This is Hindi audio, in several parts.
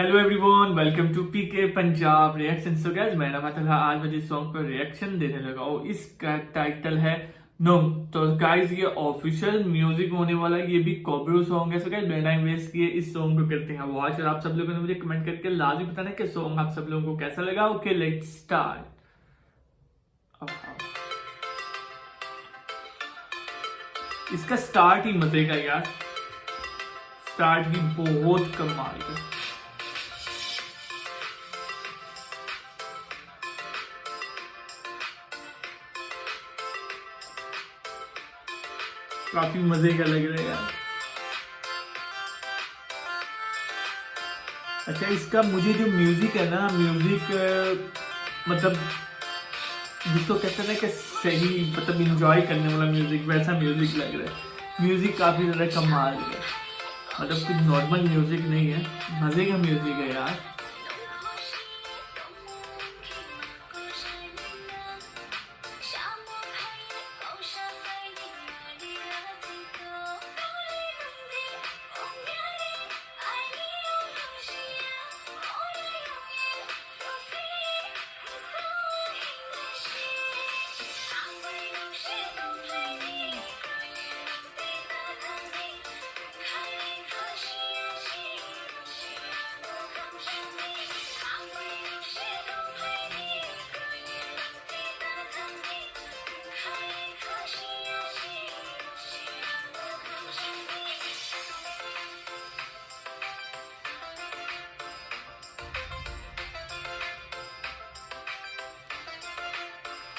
Hello everyone, welcome to PK Punjab reaction. So guys, मेरा मतलब है आज मैं जिस सॉन्ग पर रिएक्शन देने लगा हूँ इसका टाइटल है नो। तो गाइस ये ऑफिशियल म्यूजिक होने वाला है, ये भी कॉबरू सॉन्ग है। सो गाइस बिना टाइम वेस्ट किए इस सॉन्ग को करते हैं वॉच। और आप सब लोगों ने मुझे कमेंट करके लाजमी बताना कि सॉन्ग आप सब लोगों को कैसा लगा। Okay let's start. इसका स्टार्ट ही मजे का यार, स्टार्ट ही बहुत कमाल का। काफी मजे का लग रहा है यार। अच्छा, इसका मुझे जो म्यूजिक है ना, म्यूजिक मतलब जिसको कहते हैं ना कि सही मतलब इंजॉय करने वाला म्यूजिक, वैसा म्यूजिक लग रहा है। म्यूजिक काफी ज्यादा कमाल है, मतलब कुछ नॉर्मल म्यूजिक नहीं है, मजे का म्यूजिक है यार।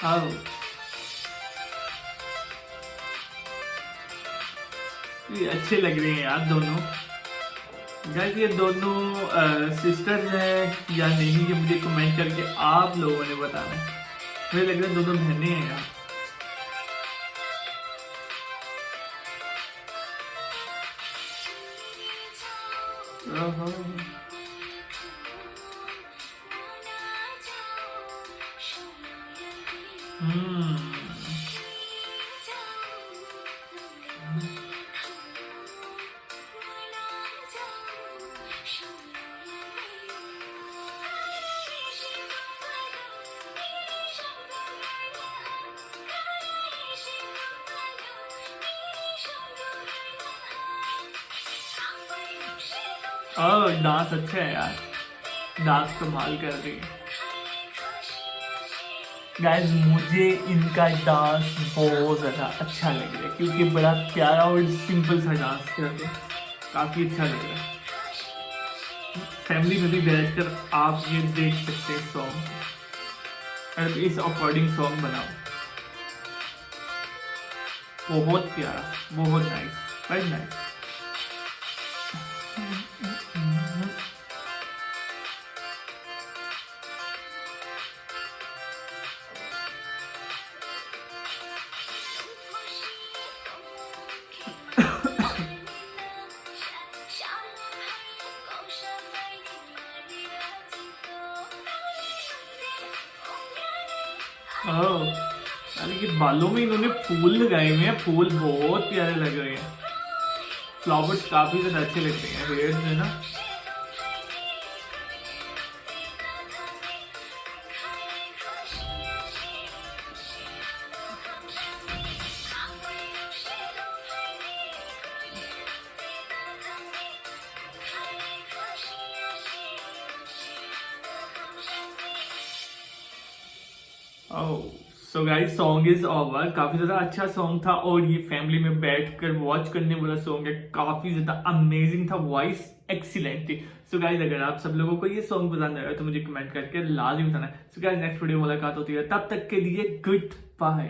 आओ ये अच्छे लग रहे हैं यार दोनों। गाइस ये दोनों सिस्टर्स हैं या नहीं, ये मुझे कमेंट करके आप लोगों ने बताना है। मुझे लग रहा है दोनों बहनें हैं यार। ओहो। डांस अच्छा है यार, डांस कमाल कर रही है। गाइस मुझे इनका डांस बहुत ज्यादा अच्छा लग रहा है, क्योंकि बड़ा प्यारा और सिंपल सा डांस करते हैं, काफी अच्छा लग रहा है। फैमिली में भी बैठकर आप ये देख सकते हैं सॉन्ग, और इस अकॉर्डिंग सॉन्ग बनाओ। बहुत प्यारा, बहुत नाइस, वेरी नाइस। अरे ये बालों में इन्होंने फूल लगाए हुए हैं, फूल बहुत प्यारे लग रहे हैं। फ्लावर्स काफी ज्यादा अच्छे लगते हैं हेयर में ना। So guys song is over. काफी ज्यादा अच्छा सॉन्ग था, और ये फैमिली में बैठकर वॉच करने वाला सॉन्ग है। काफी ज्यादा अमेजिंग था, वॉइस एक्सीलेंट थी। सो गाइस अगर आप सब लोगों को ये सॉन्ग पसंद आया तो मुझे कमेंट करके लाजमी बताना। सो गाइस नेक्स्ट वीडियो मुलाकात होती है, तब तक के लिए गुड बाय।